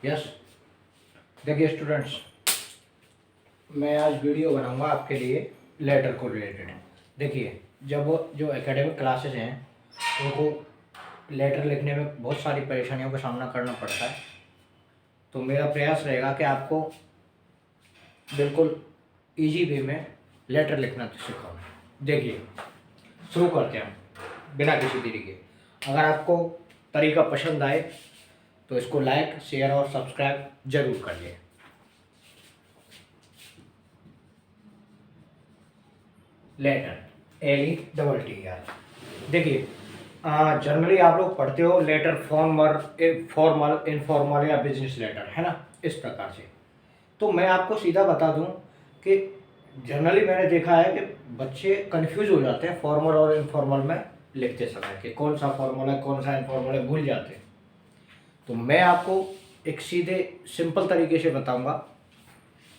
Yes, देखिए students, मैं आज वीडियो बनाऊंगा आपके लिए लेटर को रिलेटेड। देखिए, जब जो एकेडमिक क्लासेस हैं उनको लेटर लिखने में बहुत सारी परेशानियों का सामना करना पड़ता है, तो मेरा प्रयास रहेगा कि आपको बिल्कुल इजी वे में लेटर लिखना सिखाऊं। देखिए, शुरू करते हैं हम बिना किसी देरी के। अगर आपको तरीका पसंद आए तो इसको लाइक, शेयर और सब्सक्राइब जरूर करिए। Letter, LETTER। देखिए, जनरली आप लोग पढ़ते हो लेटर फॉर्मल, इनफॉर्मल या बिजनेस लेटर, है ना, इस प्रकार से। तो मैं आपको सीधा बता दूं कि जनरली मैंने देखा है कि बच्चे कंफ्यूज हो जाते हैं फॉर्मल और इनफॉर्मल में लिखते समय कि कौन सा फॉर्मल है कौन सा इनफॉर्मल है, भूल जाते हैं। तो मैं आपको एक सीधे सिंपल तरीके से बताऊंगा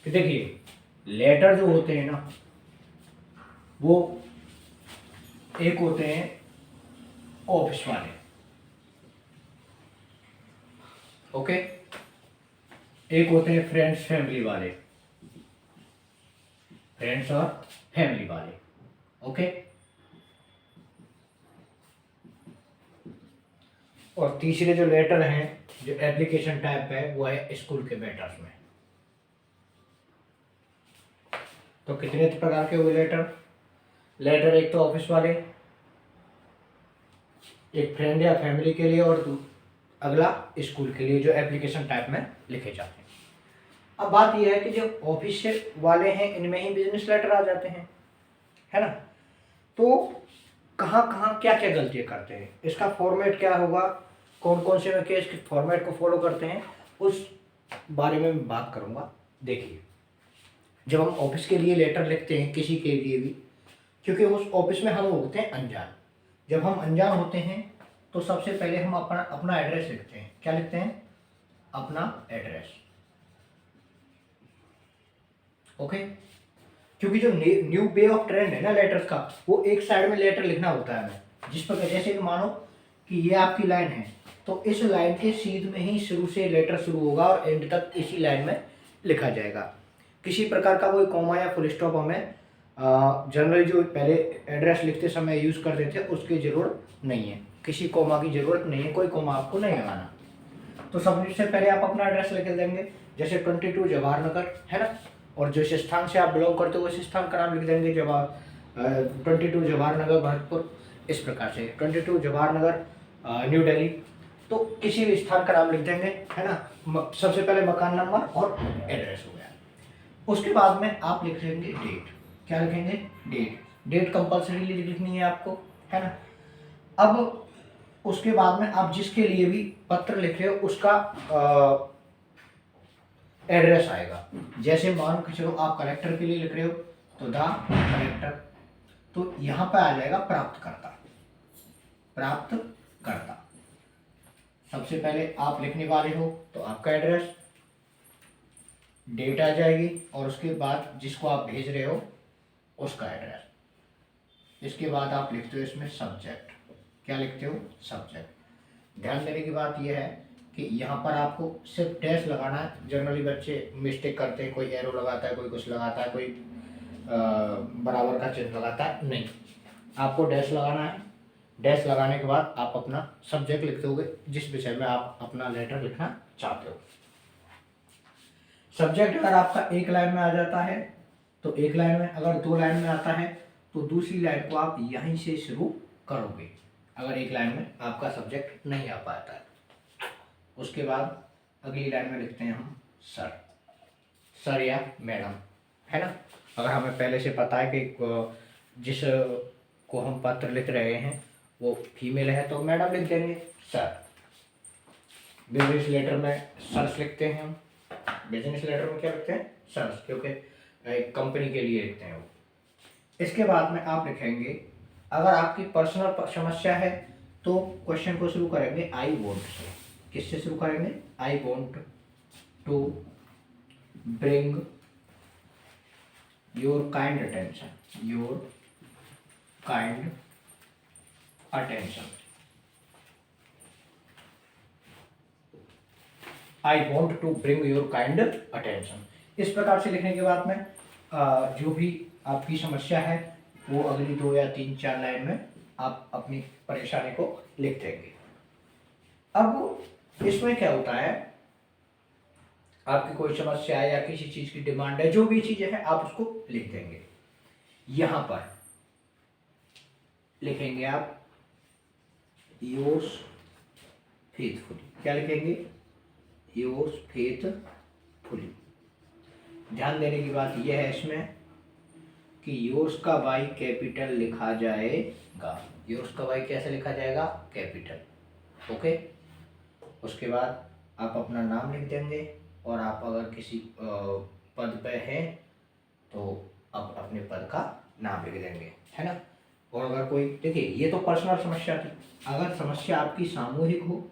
कि देखिए, लेटर जो होते हैं ना, वो एक होते हैं ऑफिस वाले, ओके, एक होते हैं फ्रेंड्स फैमिली वाले, फ्रेंड्स और फैमिली वाले, ओके, और तीसरे जो लेटर हैं, जो एप्लीकेशन टाइप है, वो है स्कूल के मैटर्स में। तो कितने प्रकार के हुए लेटर? लेटर एक तो ऑफिस वाले, एक फ्रेंड या फैमिली के लिए, और अगला स्कूल के लिए, जो एप्लीकेशन टाइप में लिखे जाते हैं। अब बात यह है कि जो ऑफिस से वाले हैं इनमें ही बिजनेस लेटर आ जाते हैं, है ना। तो कहाँ कहाँ क्या क्या गलतियाँ करते हैं, इसका फॉर्मेट क्या होगा, कौन कौन से में के इसके फॉर्मेट को फॉलो करते हैं, उस बारे में मैं बात करूँगा। देखिए, जब हम ऑफिस के लिए लेटर लिखते हैं, किसी के लिए भी, क्योंकि उस ऑफिस में हम होते हैं अनजान। जब हम अनजान होते हैं तो सबसे पहले हम अपना अपना एड्रेस लिखते हैं। क्या लिखते हैं? अपना एड्रेस, ओके। क्योंकि जो न्यू वे ऑफ ट्रेंड है ना लेटर्स का, वो एक साइड में लेटर लिखना होता है हमें, जिस पर जैसे कि मानो कि ये आपकी लाइन है, तो इस लाइन के सीध में ही शुरू से लेटर शुरू होगा और एंड तक इसी लाइन में लिखा जाएगा। किसी प्रकार का कोई कॉमा या फुल स्टॉप हमें जनरली जो पहले एड्रेस लिखते समय यूज़ करते थे उसकी ज़रूरत नहीं है, किसी कॉमा की ज़रूरत नहीं है, कोई कॉमा आपको नहीं लगाना। तो सबसे पहले आप अपना एड्रेस लिख देंगे, जैसे 22 जवाहर नगर, है ना, और जिस स्थान से आप बिलोंग करते हो उस स्थान का नाम लिख देंगे, 22 जवाहर नगर भरतपुर, इस प्रकार से 22 जवाहर नगर न्यू दिल्ली। तो किसी भी स्थान का नाम लिख देंगे, है ना। सबसे पहले मकान नंबर और एड्रेस हो गया। उसके बाद में आप लिख देंगे डेट। क्या लिखेंगे? डेट। डेट कंपल्सरी लिखनी है आपको, है ना। अब उसके बाद में आप जिसके लिए भी पत्र लिख रहे हो उसका एड्रेस आएगा। जैसे मान के चलो आप कलेक्टर के लिए लिख रहे हो तो द कलेक्टर, तो यहाँ पे आ जाएगा प्राप्तकर्ता। प्राप्तकर्ता सबसे पहले आप लिखने वाले हो तो आपका एड्रेस, डेट आ जाएगी, और उसके बाद जिसको आप भेज रहे हो उसका एड्रेस। इसके बाद आप लिखते हो इसमें सब्जेक्ट। क्या लिखते हो? सब्जेक्ट। ध्यान देने की बात यह है कि यहाँ पर आपको सिर्फ डैश लगाना है। जनरली बच्चे मिस्टेक करते हैं, कोई एरो लगाता है, कोई कुछ लगाता है, कोई बराबर का चिन्ह लगाता है, नहीं, आपको डैश लगाना है। डैश लगाने के बाद आप अपना सब्जेक्ट लिख दोगे, जिस विषय में आप अपना लेटर लिखना चाहते हो। सब्जेक्ट अगर आपका एक लाइन में आ जाता है तो एक लाइन में, अगर 2 लाइन में आता है तो दूसरी लाइन को आप यहीं से शुरू करोगे, अगर एक लाइन में आपका सब्जेक्ट नहीं आ पाता है। उसके बाद अगली लाइन में लिखते हैं हम सर, सर या मैडम, है ना। अगर हमें पहले से पता है कि जिस को हम पत्र लिख रहे हैं वो फीमेल है तो मैडम लिख देंगे सर। बिजनेस लेटर में सर्स लिखते हैं हम। बिजनेस लेटर में क्या लिखते हैं? सर्स, क्योंकि एक कंपनी के लिए लिखते हैं वो। इसके बाद में आप लिखेंगे, अगर आपकी पर्सनल समस्या है तो क्वेश्चन को शुरू करेंगे आई वॉन्ट से। किससे शुरू करेंगे? I want to bring your kind attention, your kind attention, I want to bring your kind attention. इस प्रकार से लिखने के बाद में जो भी आपकी समस्या है वो अगली 2 या 3-4 लाइन में आप अपनी परेशानी को लिख देंगे। अब इसमें क्या होता है, आपकी कोई समस्या है या किसी चीज की डिमांड है, जो भी चीजें हैं आप उसको लिख देंगे। यहां पर लिखेंगे आप योर्स फेथफुली। क्या लिखेंगे? Yours faithfully. ध्यान देने की बात यह है इसमें कि योर्स का वाई कैपिटल लिखा जाएगा। योर्स का वाई कैसे लिखा जाएगा? कैपिटल। ओके। उसके बाद आप अपना नाम लिख देंगे और आप अगर किसी पद पे हैं तो आप अपने पद का नाम लिख देंगे, है ना। और अगर कोई, देखिए ये तो पर्सनल समस्या थी। अगर समस्या आपकी सामूहिक हो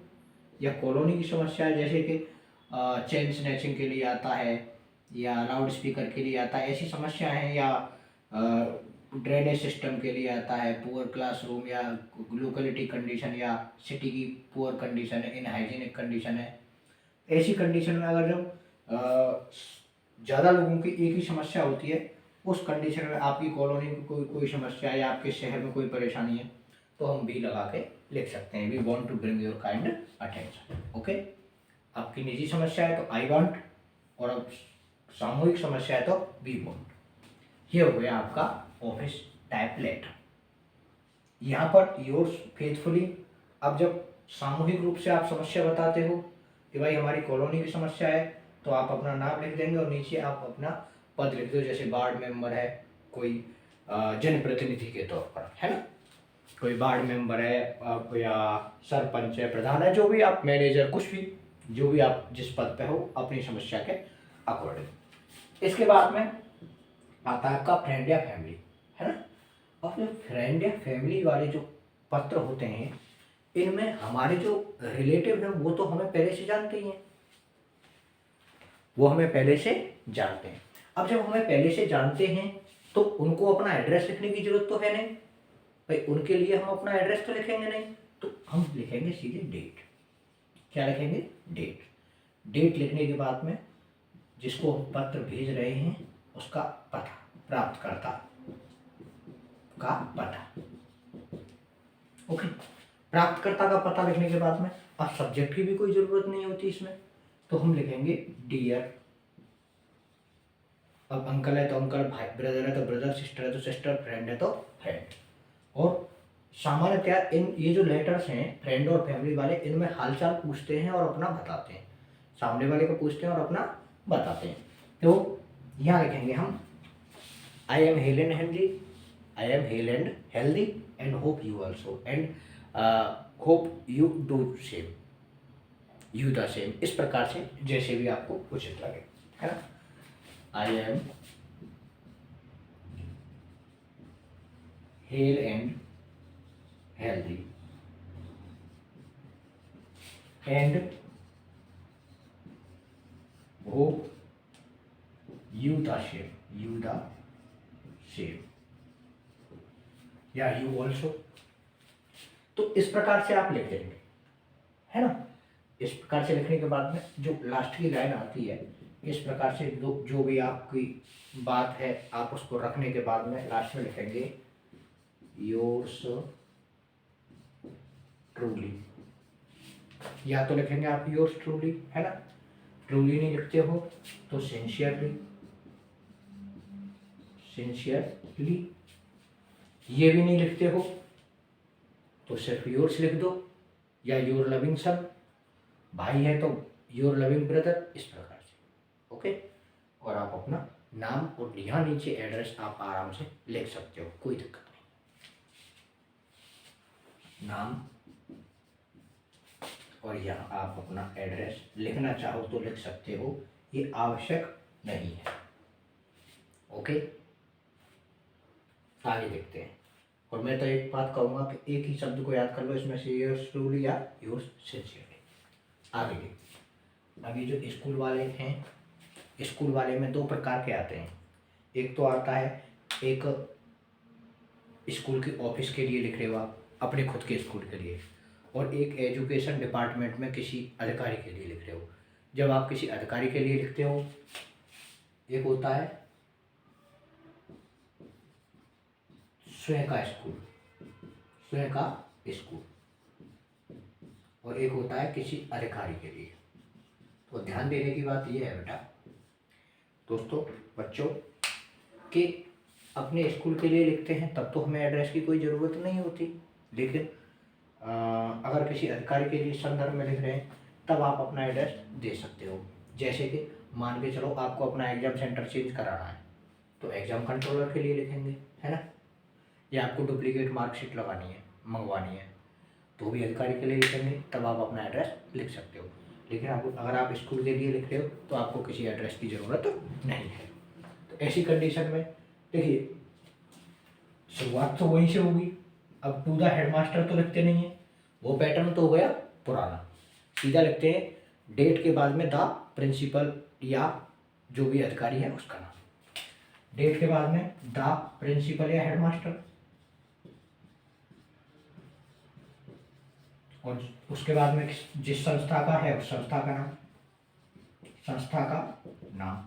या कॉलोनी की समस्या है, जैसे कि चेन स्नैचिंग के लिए आता है या लाउड स्पीकर के लिए आता है, ऐसी समस्या है, या ड्रेनेज सिस्टम के लिए आता है, पुअर क्लासरूम या लोकेलिटी कंडीशन या सिटी की पुअर कंडीशन है, इनहाइजीनिक कंडीशन है, ऐसी कंडीशन में अगर जब ज़्यादा लोगों की एक ही समस्या होती है, उस कंडीशन में आपकी कॉलोनी में कोई समस्या है या आपके शहर में कोई परेशानी है, तो हम भी लगा के लिख सकते हैं, we want to bring your kind attention. Okay. आपकी निजी समस्या है तो आई वांट, और अब सामूहिक समस्या है तो वी वांट। ये हो गया आपका ऑफिस टाइप लेटर। यहाँ पर योर्स फेथफुली। अब जब सामूहिक रूप से आप समस्या बताते हो कि भाई हमारी कॉलोनी की समस्या है, तो आप अपना नाम लिख देंगे और नीचे आप अपना पद लिख दो। जैसे वार्ड मेंबर है, कोई जनप्रतिनिधि के तौर पर, है ना, कोई वार्ड मेंबर है या सरपंच है, प्रधान है, जो भी आप, मैनेजर, कुछ भी, जो भी आप जिस पद पे हो अपनी समस्या के अकॉर्डिंग। इसके बाद में आता है आपका फ्रेंड या फैमिली, है ना। अब जो फ्रेंड या फैमिली वाले जो पत्र होते हैं, इनमें हमारे जो रिलेटिव हैं वो तो हमें पहले से जानते ही हैं, वो हमें पहले से जानते हैं। अब जब हमें पहले से जानते हैं तो उनको अपना एड्रेस लिखने की जरूरत तो है नहीं भाई, उनके लिए हम अपना एड्रेस तो लिखेंगे नहीं, तो हम लिखेंगे सीधे डेट। क्या लिखेंगे? डेट। डेट लिखने के बाद में जिसको हम पत्र भेज रहे हैं उसका पता, प्राप्तकर्ता का पता। ओके। प्राप्तकर्ता का पता लिखने के बाद में अब सब्जेक्ट की भी कोई जरूरत नहीं होती इसमें, तो हम लिखेंगे डियर। अब अंकल है तो अंकल, भाई ब्रदर है तो ब्रदर, सिस्टर है तो सिस्टर, फ्रेंड है तो फ्रेंड। और सामान्यतया इन ये जो लेटर्स हैं फ्रेंड और फैमिली वाले, इनमें हालचाल पूछते हैं और अपना बताते हैं, सामने वाले को पूछते हैं और अपना बताते हैं। तो यहाँ लिखेंगे हम I am hello and healthy, I am hello and healthy and hope you also, and hope you do same, you the same. इस प्रकार से जैसे भी आपको उचित लगे, है ना। I am hello and healthy and hope you the same, you the same या you also। तो इस प्रकार से आप लिख देंगे, है ना। इस प्रकार से लिखने के बाद में जो लास्ट की लाइन आती है, इस प्रकार से जो भी आपकी बात है आप उसको रखने के बाद में लास्ट में लिखेंगे योर्स ट्रूली। या तो लिखेंगे आप योर्स ट्रूली, है ना। ट्रूली नहीं लिखते हो तो सिंसियरली, सिंसियरली। ये भी नहीं लिखते हो तो सिर्फ योर्स लिख दो, या योर लविंग सन, भाई है तो योर लविंग ब्रदर, इस प्रकार से। ओके। और आप अपना नाम और यहाँ नीचे एड्रेस आप आराम से लिख सकते हो, कोई दिक्कत नहीं। नाम और यहाँ आप अपना एड्रेस लिखना चाहो तो लिख सकते हो, ये आवश्यक नहीं है। ओके। आगे देखते हैं। और मैं तो एक बात कहूँगा कि एक ही शब्द को याद कर लो इसमें से, योर्स ट्रूली या योर्स सिंसियरली। आगे देखते हैं। अभी जो स्कूल वाले हैं, स्कूल वाले में 2 प्रकार के आते हैं। एक तो आता है एक स्कूल के ऑफिस के लिए लिख रहे हो आप, अपने खुद के स्कूल के लिए, और एक एजुकेशन डिपार्टमेंट में किसी अधिकारी के लिए लिख रहे हो। जब आप किसी अधिकारी के लिए लिखते हो, एक होता है स्वयं का स्कूल, स्वयं का स्कूल, और एक होता है किसी अधिकारी के लिए। तो ध्यान देने की बात यह है बेटा दोस्तों, बच्चों, कि अपने स्कूल के लिए लिखते हैं तब तो हमें एड्रेस की कोई ज़रूरत नहीं होती, लेकिन अगर किसी अधिकारी के लिए संदर्भ में लिख रहे हैं तब आप अपना एड्रेस दे सकते हो। जैसे कि मान के चलो आपको अपना एग्ज़ाम सेंटर चेंज कराना है तो एग्ज़ाम कंट्रोलर के लिए लिखेंगे, है ना, या आपको डुप्लीकेट मार्कशीट लगानी है, मंगवानी है, तो भी अधिकारी के लिए लिखेंगे, तब आप अपना एड्रेस लिख सकते हो। लेकिन अगर आप स्कूल के लिए लिख रहे हो तो आपको किसी एड्रेस की ज़रूरत नहीं है। तो ऐसी कंडीशन में देखिए, शुरुआत तो वहीं से होगी। अब टू द हेडमास्टर तो लिखते नहीं है, वो पैटर्न तो हो गया पुराना। सीधा लिखते हैं डेट के बाद में द प्रिंसिपल या जो भी अधिकारी है उसका नाम, डेट के बाद में द प्रिंसिपल या हेडमास्टर, और उसके बाद में जिस संस्था का है उस संस्था का नाम, संस्था का नाम,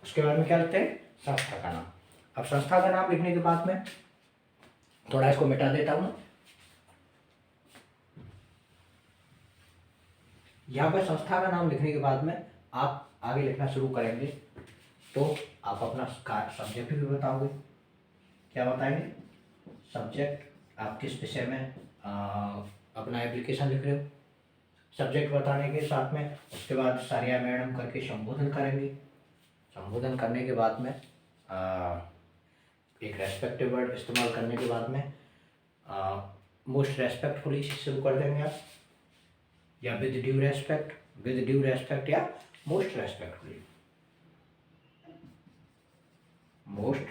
उसके बाद में क्या लिखते हैं, संस्था का नाम। अब संस्था का नाम लिखने के बाद में थोड़ा इसको मिटा देता हूं, यहाँ पर संस्था का नाम लिखने के बाद में आप आगे लिखना शुरू करेंगे तो आप अपना सब्जेक्ट भी बताओगे। क्या बताएंगे, सब्जेक्ट, आप किस विषय में अपना एप्लीकेशन लिख रहे हो, सब्जेक्ट बताने के साथ में उसके बाद सारिया मैडम करके संबोधन करेंगे। संबोधन करने के बाद में एक रेस्पेक्टिव वर्ड इस्तेमाल करने के बाद में मोस्ट रेस्पेक्टफुली शुरू कर देंगे आप, या with due respect, with due respect या मोस्ट रेस्पेक्टफुली, मोस्ट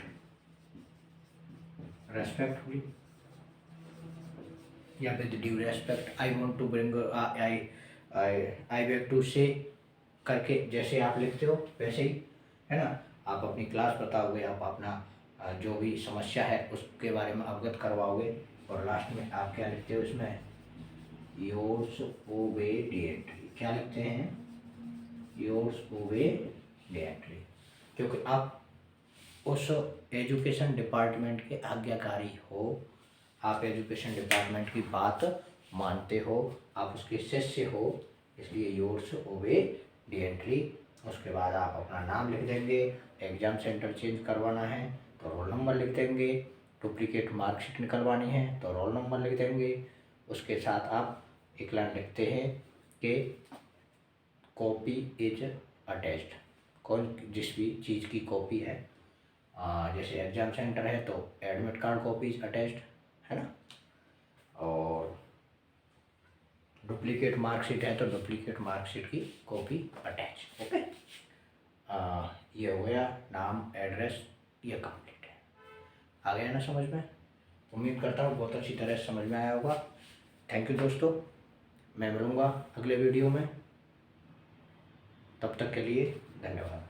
रेस्पेक्टफुली या with due respect. I want to bring, I back to से करके जैसे आप लिखते हो वैसे ही, है ना। आप अपनी क्लास बताओगे, आप अपना जो भी समस्या है उसके बारे में अवगत करवाओगे, और लास्ट में आप क्या लिखते हो इसमें, योर्स ओबेडिएंटली। क्या लिखते हैं, योर्स ओबेडिएंटली, क्योंकि आप उस एजुकेशन डिपार्टमेंट के आज्ञाकारी हो, आप एजुकेशन डिपार्टमेंट की बात मानते हो, आप उसके शिष्य हो, इसलिए योर्स ओबेडिएंटली। उसके बाद आप अपना नाम लिख देंगे, एग्ज़ाम सेंटर चेंज करवाना है तो रोल नंबर लिख देंगे, डुप्लीकेट मार्कशीट निकलवानी है तो रोल नंबर लिख देंगे। उसके साथ आप एक लाइन लिखते हैं कि कॉपी इज अटैच्ड, कौन जिस भी चीज़ की कॉपी है, जैसे एग्ज़ाम सेंटर है तो admit card copy is attached, है ना, और डुप्लीकेट मार्कशीट है तो डुप्लीकेट मार्कशीट की कॉपी अटैच। ओके, ये हो गया नाम, एड्रेस, ये कंप्लीट है। आ गया ना समझ में, उम्मीद करता हूँ बहुत अच्छी तरह से समझ में आया होगा। थैंक यू दोस्तों, मैं मिलूँगा अगले वीडियो में, तब तक के लिए धन्यवाद।